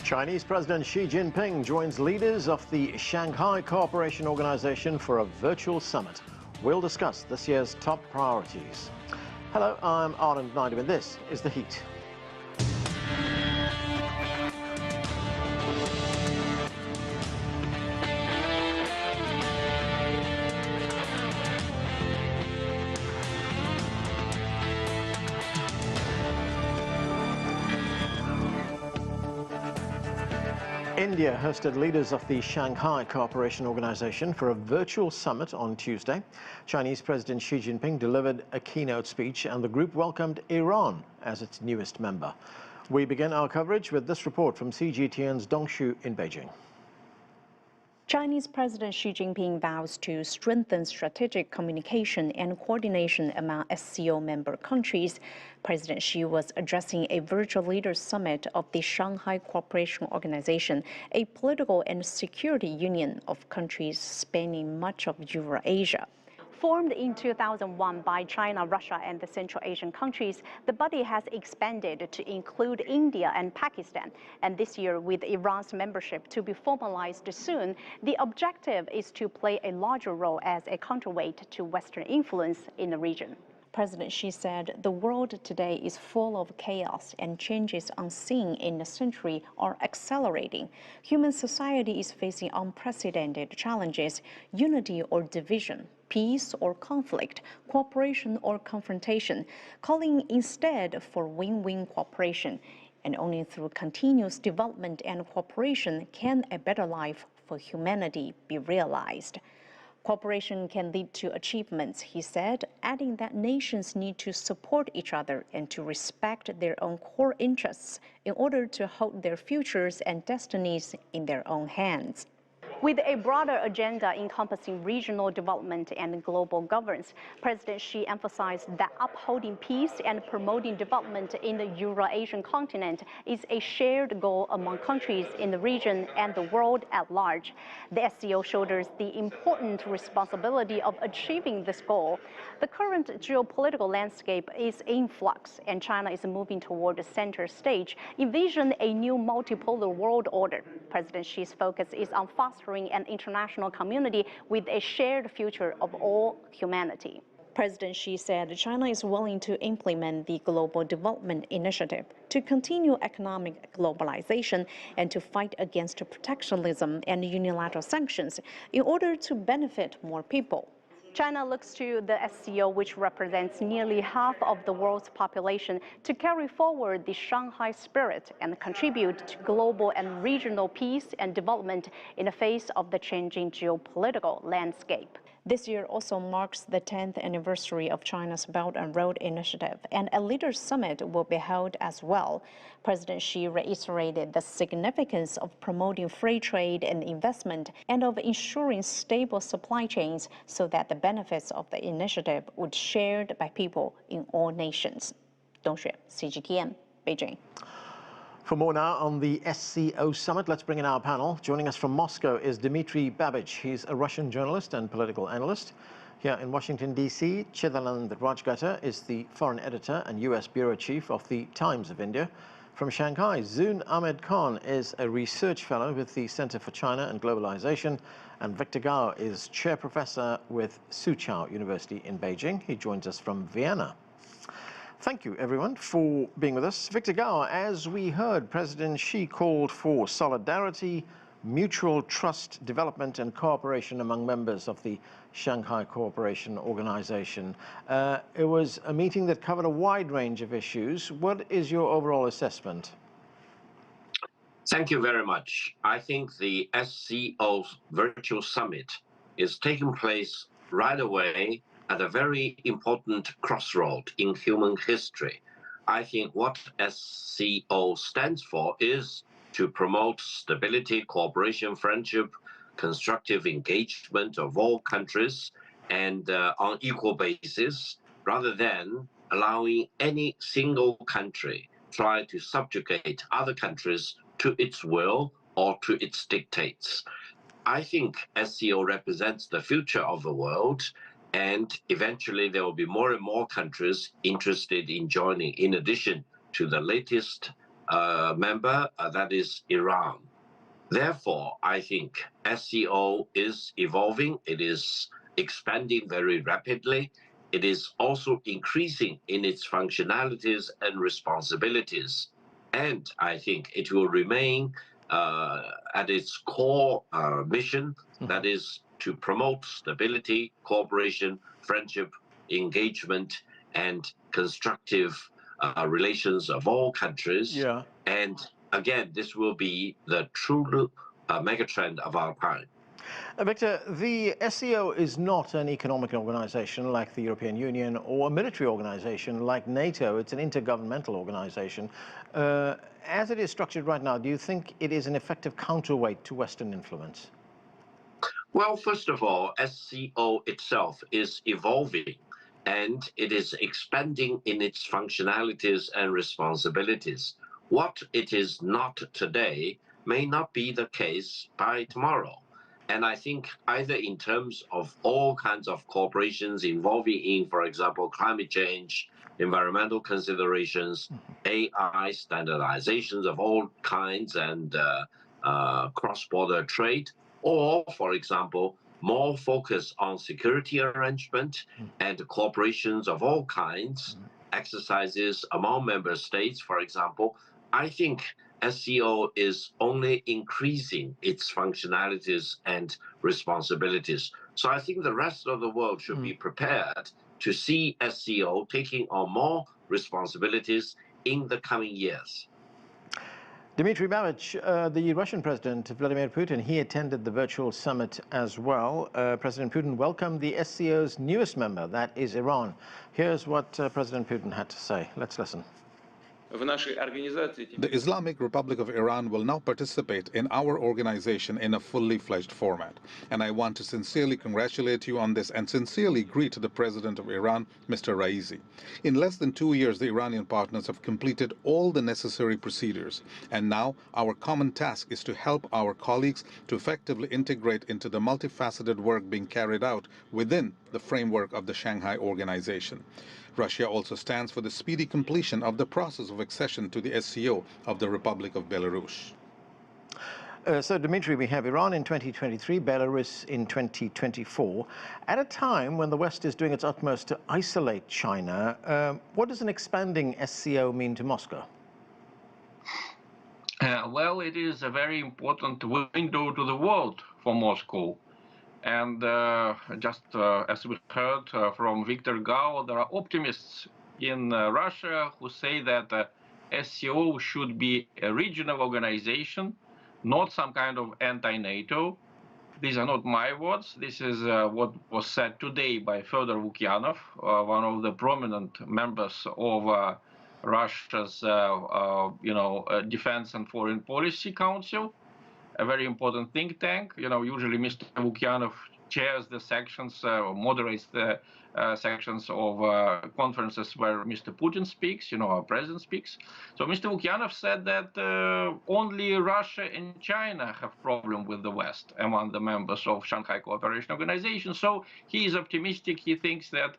Chinese President Xi Jinping joins leaders of the Shanghai Cooperation Organization for a virtual summit. We'll discuss this year's top priorities. Hello, I'm Ahmed, and this is The Heat. India hosted leaders of the Shanghai Cooperation Organization for a virtual summit on Tuesday. Chinese President Xi Jinping delivered a keynote speech and the group welcomed Iran as its newest member. We begin our coverage with this report from CGTN's Dongshu in Beijing. Chinese President Xi Jinping vows to strengthen strategic communication and coordination among SCO member countries. President Xi was addressing a virtual leaders summit of the Shanghai Cooperation Organization, a political and security union of countries spanning much of Eurasia. Formed in 2001 by China, Russia, and the Central Asian countries, the body has expanded to include India and Pakistan. And this year, with Iran's membership to be formalized soon, the objective is to play a larger role as a counterweight to Western influence in the region. President Xi said the world today is full of chaos and changes unseen in a century are accelerating. Human society is facing unprecedented challenges, unity or division, peace or conflict, cooperation or confrontation, calling instead for win-win cooperation. And only through continuous development and cooperation can a better life for humanity be realized. Cooperation can lead to achievements, he said, adding that nations need to support each other and to respect their own core interests in order to hold their futures and destinies in their own hands. With a broader agenda encompassing regional development and global governance, President Xi emphasized that upholding peace and promoting development in the Eurasian continent is a shared goal among countries in the region and the world at large. The SCO shoulders the important responsibility of achieving this goal. The current geopolitical landscape is in flux, and China is moving toward the center stage, envision a new multipolar world order. President Xi's focus is on fostering an international community with a shared future of all humanity. President Xi said China is willing to implement the Global Development Initiative to continue economic globalization and to fight against protectionism and unilateral sanctions in order to benefit more people. China looks to the SCO, which represents nearly half of the world's population, to carry forward the Shanghai spirit and contribute to global and regional peace and development in the face of the changing geopolitical landscape. This year also marks the 10th anniversary of China's Belt and Road Initiative, and a leaders' summit will be held as well. President Xi reiterated the significance of promoting free trade and investment and of ensuring stable supply chains so that the benefits of the initiative would be shared by people in all nations. Dongshu, CGTN, Beijing. For more now on the SCO summit, let's bring in our panel. Joining us from Moscow is Dmitry Babich. He's a Russian journalist and political analyst. Here in Washington, D.C., Chidanand Rajghatta is the foreign editor and U.S. bureau chief of the Times of India. From Shanghai, Zoon Ahmed is a research fellow with the Center for China and Globalization, and Victor Gao is chair professor with Soochow University in Beijing. He joins us from Vienna. Thank you, everyone, for being with us. Victor Gao, as we heard, President Xi called for solidarity, mutual trust, development and cooperation among members of the Shanghai Cooperation Organization. It was a meeting that covered a wide range of issues. What is your overall assessment? Thank you very much. I think the SCO's virtual summit is taking place right away at a very important crossroad in human history. I think what SCO stands for is to promote stability, cooperation, friendship, constructive engagement of all countries and on equal basis, rather than allowing any single country try to subjugate other countries to its will or to its dictates. I think SCO represents the future of the world, and eventually there will be more and more countries interested in joining, in addition to the latest member, that is Iran. Therefore, I think SCO is evolving. It is expanding very rapidly. It is also increasing in its functionalities and responsibilities. And I think it will remain at its core mission, that is to promote stability, cooperation, friendship, engagement, and constructive relations of all countries. Yeah. And again, this will be the true megatrend of our time. Victor, the SCO is not an economic organization like the European Union or a military organization like NATO. It's an intergovernmental organization. As it is structured right now, do you think it is an effective counterweight to Western influence? Well, first of all, SCO itself is evolving and it is expanding in its functionalities and responsibilities. What it is not today may not be the case by tomorrow. And I think either in terms of all kinds of corporations involving in, for example, climate change, environmental considerations, AI standardizations of all kinds, and cross-border trade, or, for example, more focus on security arrangement and cooperations of all kinds, exercises among member states, for example, I think SCO is only increasing its functionalities and responsibilities. So I think the rest of the world should be prepared to see SCO taking on more responsibilities in the coming years. Dmitry Babich, the Russian President Vladimir Putin, he attended the virtual summit as well. President Putin welcomed the SCO's newest member, that is Iran. Here's what President Putin had to say. Let's listen. The Islamic Republic of Iran will now participate in our organization in a fully fledged format. And I want to sincerely congratulate you on this and sincerely greet the President of Iran, Mr. Raisi. In less than 2 years, the Iranian partners have completed all the necessary procedures. And now our common task is to help our colleagues to effectively integrate into the multifaceted work being carried out within the framework of the Shanghai Organization. Russia also stands for the speedy completion of the process of accession to the SCO of the Republic of Belarus. So, Dmitry, we have Iran in 2023, Belarus in 2024. At a time when the West is doing its utmost to isolate China, what does an expanding SCO mean to Moscow? Well, it is a very important window to the world for Moscow. And just as we heard from Victor Gao, there are optimists in Russia who say that SCO should be a regional organization, not some kind of anti-NATO. These are not my words. This is what was said today by Fyodor Lukyanov, one of the prominent members of Russia's, Defense and Foreign Policy Council, a very important think tank. Usually Mr. Lukyanov chairs the sections, or moderates the sections of conferences where Mr. Putin speaks, our president speaks. So Mr. Lukyanov said that only Russia and China have problem with the West among the members of Shanghai Cooperation Organization. So he is optimistic. He thinks that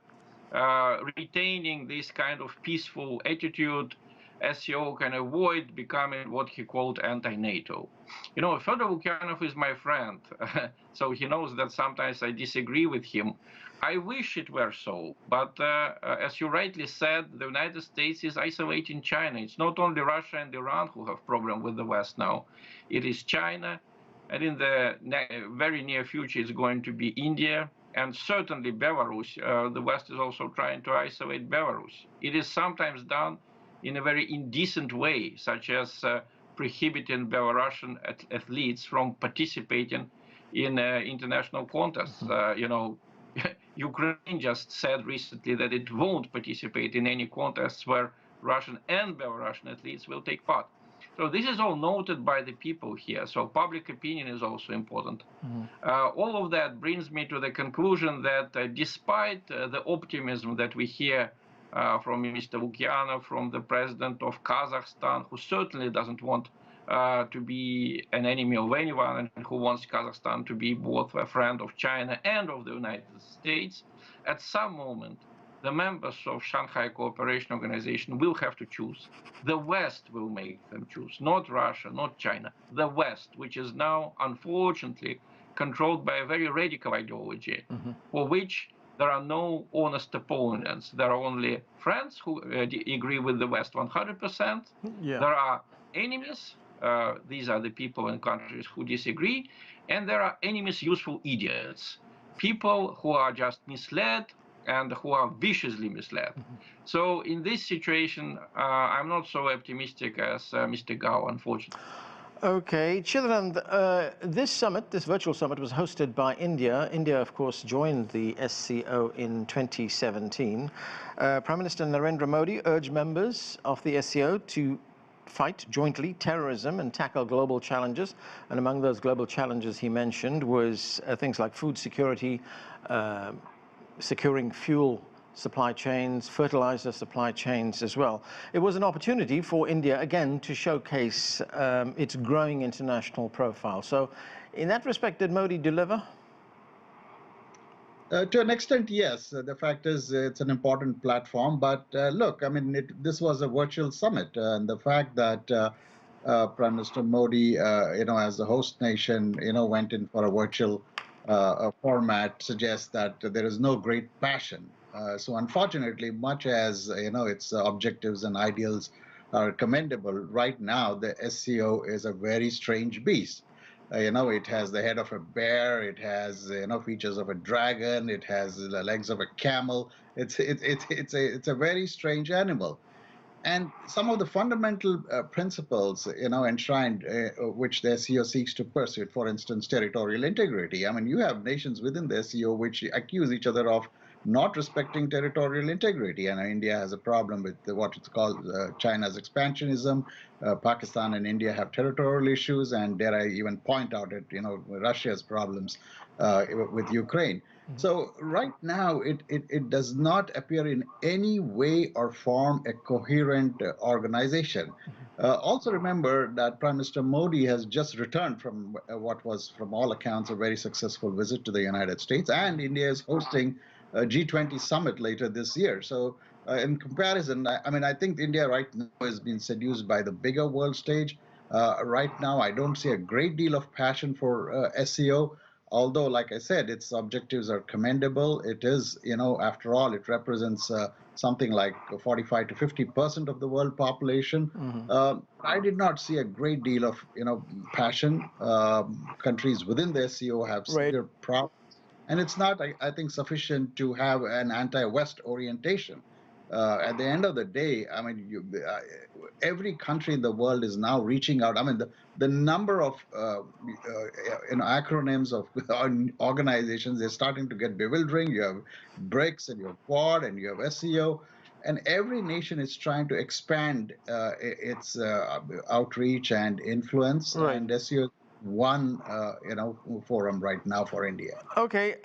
retaining this kind of peaceful attitude, SCO can avoid becoming what he called anti-NATO. Fyodor Lukyanov is my friend, so he knows that sometimes I disagree with him. I wish it were so, but as you rightly said, the United States is isolating China. It's not only Russia and Iran who have problem with the West now. It is China, and in the very near future it's going to be India, and certainly Belarus. The West is also trying to isolate Belarus. It is sometimes done in a very indecent way, such as prohibiting Belarusian athletes from participating in international contests. Ukraine just said recently that it won't participate in any contests where Russian and Belarusian athletes will take part. So this is all noted by the people here. So public opinion is also important. All of that brings me to the conclusion that despite the optimism that we hear from Mr. Lukyanov, from the president of Kazakhstan, who certainly doesn't want to be an enemy of anyone and who wants Kazakhstan to be both a friend of China and of the United States, at some moment the members of Shanghai Cooperation Organization will have to choose. The West will make them choose, not Russia, not China. The West, which is now, unfortunately, controlled by a very radical ideology, for which there are no honest opponents. There are only friends who agree with the West 100%. Yeah. There are enemies. These are the people in countries who disagree. And there are enemies, useful idiots, people who are just misled and who are viciously misled. So in this situation, I'm not so optimistic as Mr. Gao, unfortunately. Okay, Chidanand, this summit, this virtual summit, was hosted by India. India, of course, joined the SCO in 2017. Prime Minister Narendra Modi urged members of the SCO to fight jointly terrorism and tackle global challenges. And among those global challenges he mentioned was things like food security, securing fuel supply chains, fertilizer supply chains as well. It was an opportunity for India, again, to showcase its growing international profile. So in that respect, did Modi deliver? To an extent, yes. The fact is, it's an important platform. But look, I mean, this was a virtual summit. And the fact that Prime Minister Modi, as the host nation, went in for a virtual format suggests that there is no great passion. So unfortunately, much as its objectives and ideals are commendable, right now the SCO is a very strange beast. It has the head of a bear, it has features of a dragon, it has the legs of a camel. It's a very strange animal. And some of the fundamental principles, enshrined, which the SCO seeks to pursue, for instance, territorial integrity. I mean, you have nations within the SCO which accuse each other of not respecting territorial integrity. And India has a problem with what it's called China's expansionism. Pakistan and India have territorial issues, and dare I even point out at Russia's problems with Ukraine. So right now, it does not appear in any way or form a coherent organization. Also remember that Prime Minister Modi has just returned from what was, from all accounts, a very successful visit to the United States, and India is hosting a G20 summit later this year. So in comparison, I think India right now has been seduced by the bigger world stage. Right now, I don't see a great deal of passion for SCO. Although, like I said, its objectives are commendable. It is, after all, it represents something like 45 to 50% of the world population. I did not see a great deal of, passion. Countries within the SCO have severe problems. And it's not, I think, sufficient to have an anti-West orientation. At the end of the day, I mean, every country in the world is now reaching out. I mean, the number of acronyms of organizations is starting to get bewildering. You have BRICS and you have Quad and you have SCO, and every nation is trying to expand its outreach and influence. Right. And SCO is one forum right now for India. Okay.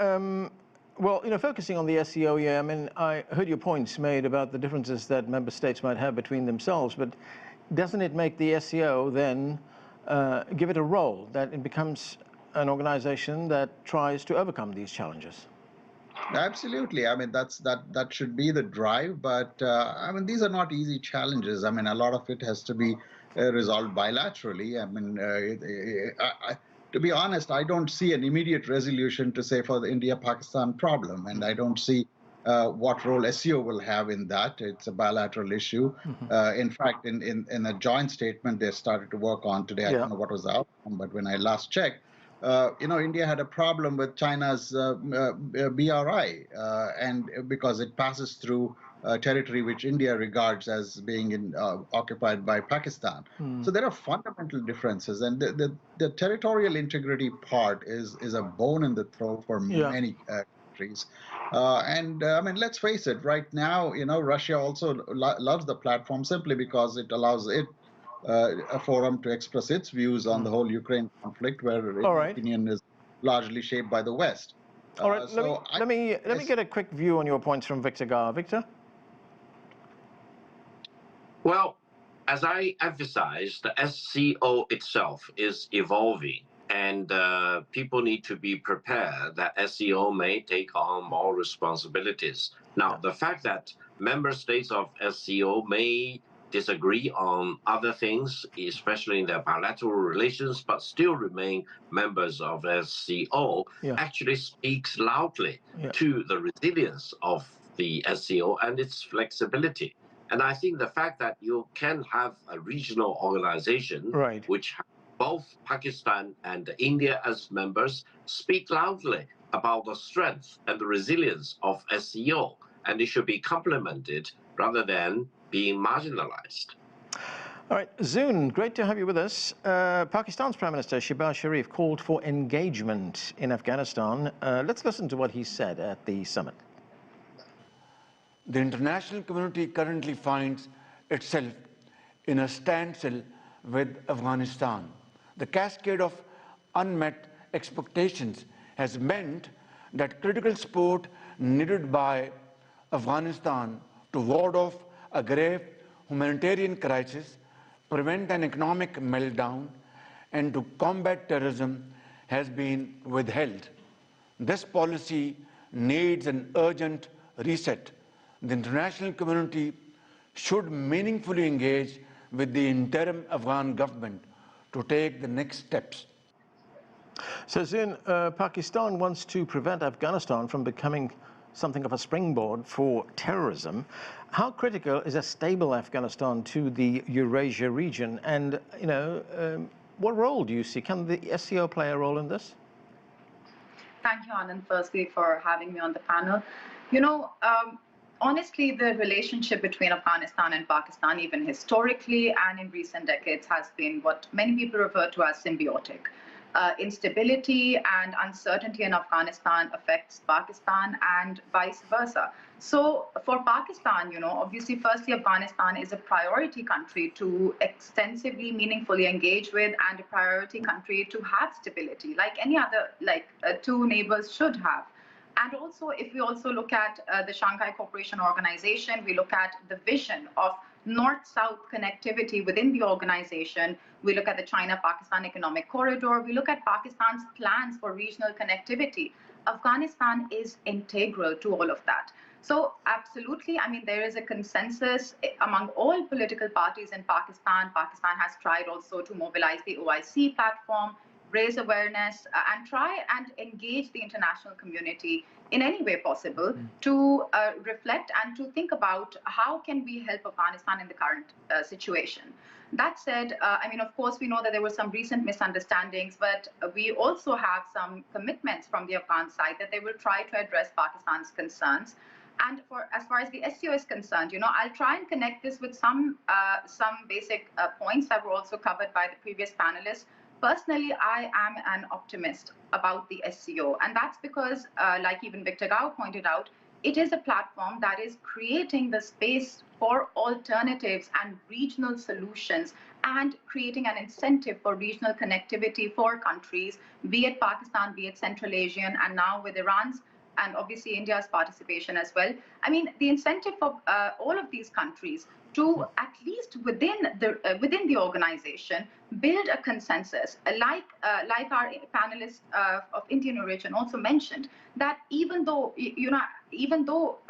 Well, focusing on the SCO, yeah, I mean, I heard your points made about the differences that member states might have between themselves, but doesn't it make the SCO then give it a role that it becomes an organization that tries to overcome these challenges? Absolutely. I mean, that should be the drive, but I mean, these are not easy challenges. I mean, a lot of it has to be resolved bilaterally. I mean, to be honest, I don't see an immediate resolution to say for the India-Pakistan problem, and I don't see what role SCO will have in that. It's a bilateral issue. In fact, in a joint statement they started to work on today, I don't know what was the outcome, but when I last checked, India had a problem with China's BRI, and because it passes through territory which India regards as being occupied by Pakistan. So there are fundamental differences, and the territorial integrity part is a bone in the throat for many countries. And I mean, let's face it, right now, Russia also loves the platform simply because it allows it a forum to express its views on the whole Ukraine conflict, where its opinion is largely shaped by the West. All right, let me get a quick view on your points from Victor Gar. Victor? Well, as I emphasized, the SCO itself is evolving. And people need to be prepared that SCO may take on more responsibilities. Now, the fact that member states of SCO may disagree on other things, especially in their bilateral relations, but still remain members of SCO, actually speaks loudly to the resilience of the SCO and its flexibility. And I think the fact that you can have a regional organization which both Pakistan and India as members speak loudly about the strength and the resilience of SCO, and it should be complemented rather than being marginalized. All right, Zoon, great to have you with us. Pakistan's Prime Minister Shehbaz Sharif called for engagement in Afghanistan. Let's listen to what he said at the summit. The international community currently finds itself in a standstill with Afghanistan. The cascade of unmet expectations has meant that critical support needed by Afghanistan to ward off a grave humanitarian crisis, prevent an economic meltdown, and to combat terrorism has been withheld. This policy needs an urgent reset. The international community should meaningfully engage with the interim Afghan government to take the next steps. So, Zoon, Pakistan wants to prevent Afghanistan from becoming something of a springboard for terrorism. How critical is a stable Afghanistan to the Eurasia region? And, what role do you see? Can the SCO play a role in this? Thank you, Anand, firstly, for having me on the panel. Honestly, the relationship between Afghanistan and Pakistan, even historically and in recent decades, has been what many people refer to as symbiotic. Instability and uncertainty in Afghanistan affects Pakistan and vice versa. So for Pakistan, obviously, firstly, Afghanistan is a priority country to extensively, meaningfully engage with, and a priority country to have stability, like any other, two neighbors should have. And also, if we also look at the Shanghai Cooperation Organization, we look at the vision of north-south connectivity within the organization. We look at the China-Pakistan Economic Corridor. We look at Pakistan's plans for regional connectivity. Afghanistan is integral to all of that. So absolutely, there is a consensus among all political parties in Pakistan. Pakistan has tried also to mobilize the OIC platform, raise awareness, and try and engage the international community in any way possible to reflect and to think about how can we help Afghanistan in the current situation. That said, of course, we know that there were some recent misunderstandings, but we also have some commitments from the Afghan side that they will try to address Pakistan's concerns. And as far as the SCO is concerned, I'll try and connect this with some basic points that were also covered by the previous panelists. Personally, I am an optimist about the SCO, and that's because, like even Victor Gao pointed out, it is a platform that is creating the space for alternatives and regional solutions and creating an incentive for regional connectivity for countries, be it Pakistan, be it Central Asian, and now with Iran's and obviously India's participation as well. The incentive for all of these countries to, at least within the organization, build a consensus, like our panelist of Indian origin also mentioned, that even though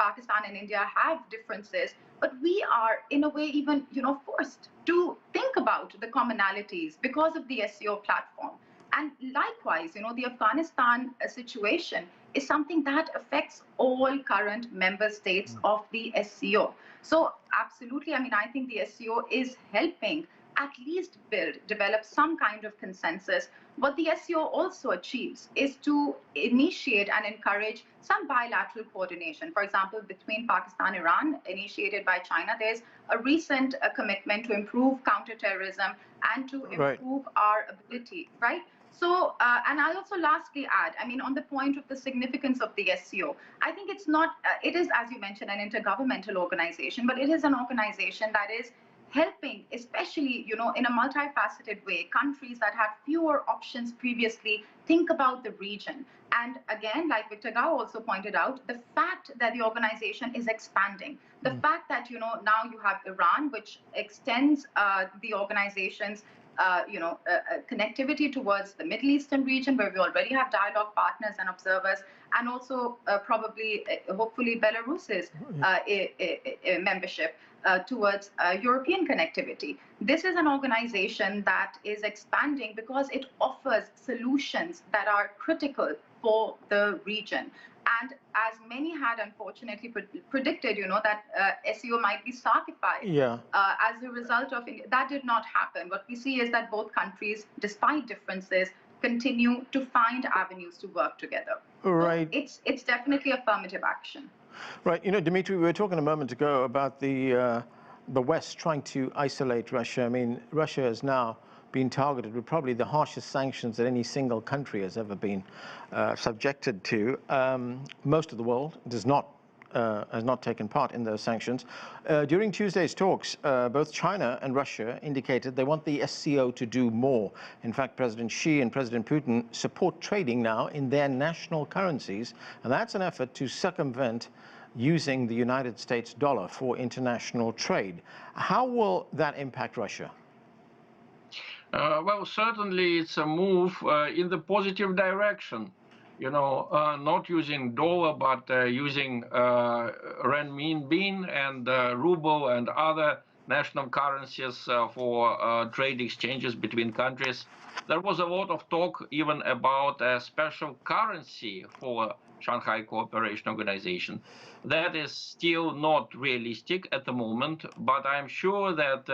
Pakistan and India have differences, but we are in a way even forced to think about the commonalities because of the SCO platform. And likewise, the Afghanistan situation is something that affects all current member states of the SCO. So absolutely, I think the SCO is helping at least develop some kind of consensus. What the SCO also achieves is to initiate and encourage some bilateral coordination. For example, between Pakistan and Iran, initiated by China, there's a recent commitment to improve counterterrorism and to improve our ability, right? So, and I'll also lastly add, on the point of the significance of the SCO, I think it's not, it is, as you mentioned, an intergovernmental organization, but it is an organization that is helping, especially, in a multifaceted way, countries that had fewer options previously think about the region. And again, like Victor Gao also pointed out, the fact that the organization is expanding, the fact that, now you have Iran, which extends the organization's connectivity towards the Middle Eastern region, where we already have dialogue partners and observers, and also hopefully, Belarus's membership towards European connectivity. This is an organization that is expanding because it offers solutions that are critical for the region. And as many had unfortunately predicted, that SCO might be Sarkified as a result of that did not happen. What we see is that both countries, despite differences, continue to find avenues to work together. Right. So it's definitely affirmative action. Right. Dmitry, we were talking a moment ago about the West trying to isolate Russia. I mean, Russia has now been targeted with probably the harshest sanctions that any single country has ever been subjected to. Most of the world has not taken part in those sanctions. During Tuesday's talks, both China and Russia indicated they want the SCO to do more. In fact, President Xi and President Putin support trading now in their national currencies, and that's an effort to circumvent using the United States dollar for international trade. How will that impact Russia? Well, certainly it's a move in the positive direction. Not using dollar, but using renminbi and ruble and other national currencies for trade exchanges between countries. There was a lot of talk even about a special currency for Shanghai Cooperation Organization. That is still not realistic at the moment, but I'm sure that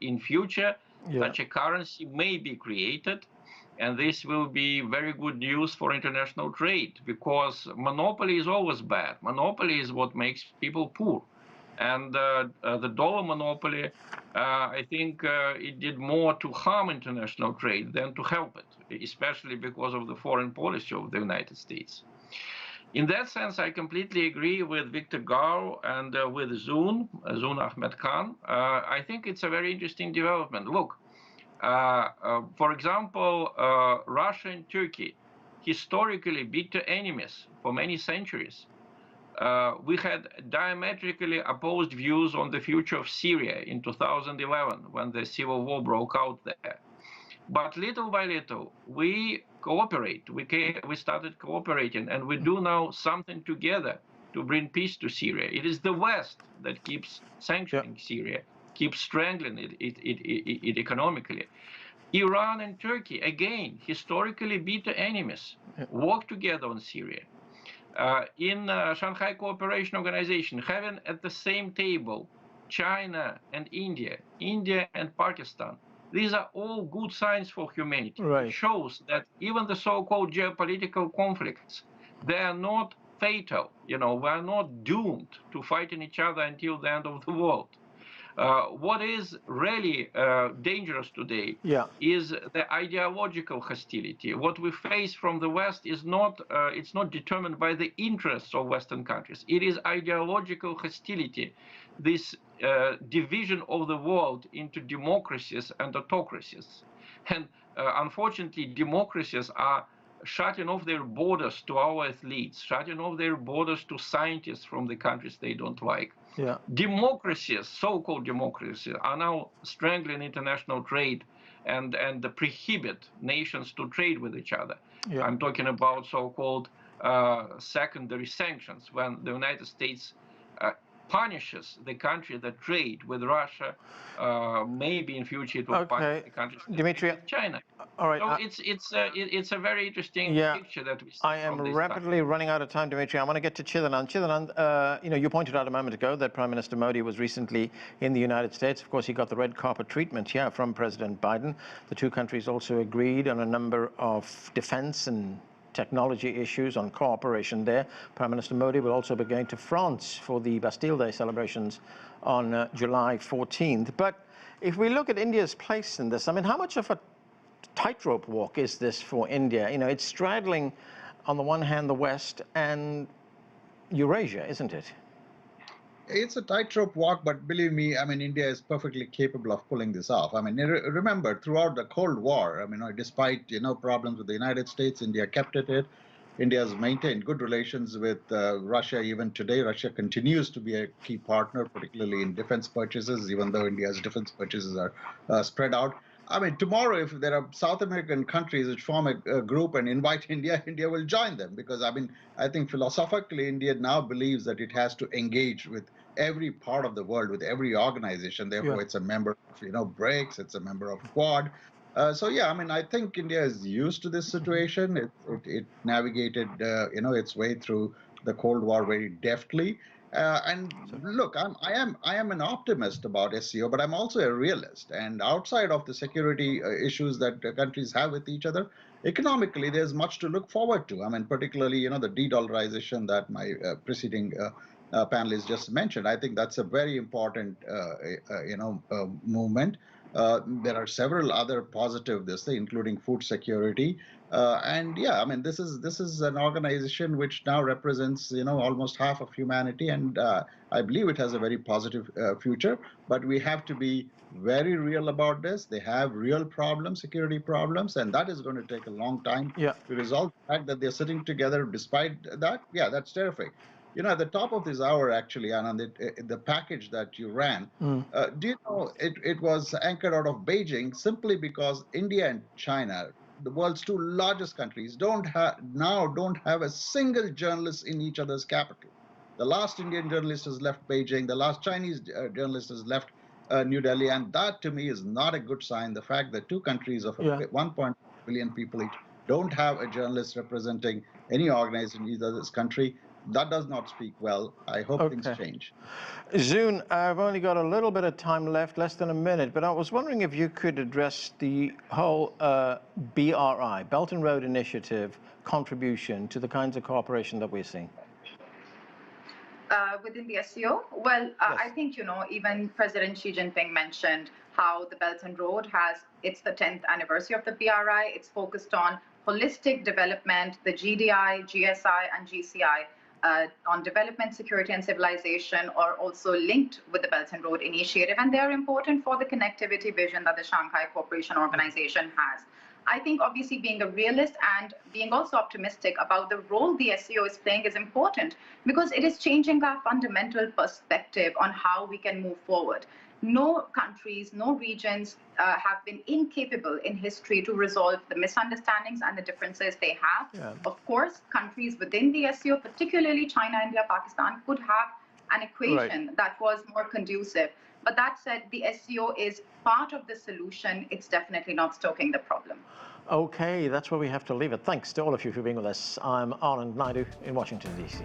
in future, such a currency may be created, and this will be very good news for international trade, because monopoly is always bad. Monopoly is what makes people poor. And the dollar monopoly, I think it did more to harm international trade than to help it, especially because of the foreign policy of the United States. In that sense, I completely agree with Victor Gao and with Zoon Ahmed Khan. I think it's a very interesting development. Look, for example, Russia and Turkey historically bitter enemies for many centuries. We had diametrically opposed views on the future of Syria in 2011 when the civil war broke out there. But little by little, we cooperate. We started cooperating, and we do now something together to bring peace to Syria. It is the West that keeps sanctioning Syria, keeps strangling it economically. Iran and Turkey, again, historically bitter enemies, work together on Syria. In Shanghai Cooperation Organization, having at the same table China and India and Pakistan, these are all good signs for humanity. Right. It shows that even the so-called geopolitical conflicts, they are not fatal. We are not doomed to fighting each other until the end of the world. What is really dangerous today is the ideological hostility. What we face from the West is it's not determined by the interests of Western countries. It is ideological hostility, this division of the world into democracies and autocracies. And unfortunately, democracies are shutting off their borders to our athletes, shutting off their borders to scientists from the countries they don't like. Democracies, so-called democracies, are now strangling international trade and prohibit nations to trade with each other. I'm talking about so-called secondary sanctions, when the United States punishes the country that trade with Russia. Maybe in future it will punish the countries with China. All right. So it's a very interesting picture that we see. I am rapidly running out of time, Dmitry. I want to get to Chidanand. Chidanand, you pointed out a moment ago that Prime Minister Modi was recently in the United States. Of course, he got the red carpet treatment here from President Biden. The two countries also agreed on a number of defense and technology issues, on cooperation there. Prime Minister Modi will also be going to France for the Bastille Day celebrations on July 14th. But if we look at India's place in this, I mean, how much of a tightrope walk is this for India? It's straddling, on the one hand, the West and Eurasia, isn't it? It's a tightrope walk, but believe me, I mean, India is perfectly capable of pulling this off. I mean, remember, throughout the Cold War, I mean, despite, problems with the United States, India kept at it. India has maintained good relations with Russia even today. Russia continues to be a key partner, particularly in defense purchases, even though India's defense purchases are spread out. I mean, tomorrow, if there are South American countries which form a group and invite India, India will join them because, I mean, I think philosophically, India now believes that it has to engage with every part of the world, with every organization. Therefore, it's a member of, BRICS, it's a member of Quad. So yeah, I mean, I think India is used to this situation. It navigated, its way through the Cold War very deftly. And look, I am an optimist about SCO, but I'm also a realist. And outside of the security issues that countries have with each other, economically, there's much to look forward to. I mean, particularly, the de-dollarization that my preceding panelists just mentioned. I think that's a very important, movement. There are several other positive including food security. And yeah, I mean, this is an organization which now represents, almost half of humanity, and I believe it has a very positive future. But we have to be very real about this. They have real problems, security problems, and that is going to take a long time to resolve. The fact that they're sitting together despite that, yeah, that's terrific. At the top of this hour, actually, Anand, the package that you ran, do you know it was anchored out of Beijing simply because India and China, the world's two largest countries, don't have a single journalist in each other's capital. The last Indian journalist has left Beijing. The last Chinese journalist has left New Delhi, and that to me is not a good sign. The fact that two countries of 1.5 billion people each don't have a journalist representing any organization in either other's country, that does not speak well. I hope things change. Zoon, I've only got a little bit of time left, less than a minute, but I was wondering if you could address the whole BRI, Belt and Road Initiative, contribution to the kinds of cooperation that we're seeing. Within the SCO? Well, I think, even President Xi Jinping mentioned how the Belt and Road it's the 10th anniversary of the BRI. It's focused on holistic development, the GDI, GSI, and GCI. On development, security, and civilization are also linked with the Belt and Road Initiative, and they're important for the connectivity vision that the Shanghai Cooperation Organization has. I think obviously being a realist and being also optimistic about the role the SCO is playing is important because it is changing our fundamental perspective on how we can move forward. No countries, no regions have been incapable in history to resolve the misunderstandings and the differences they have. Of course, countries within the SCO, particularly China, India, Pakistan, could have an equation that was more conducive. But that said, the SCO is part of the solution. It's definitely not stoking the problem. Okay, that's where we have to leave it. Thanks to all of you for being with us. I'm Anand Naidu in Washington, D.C.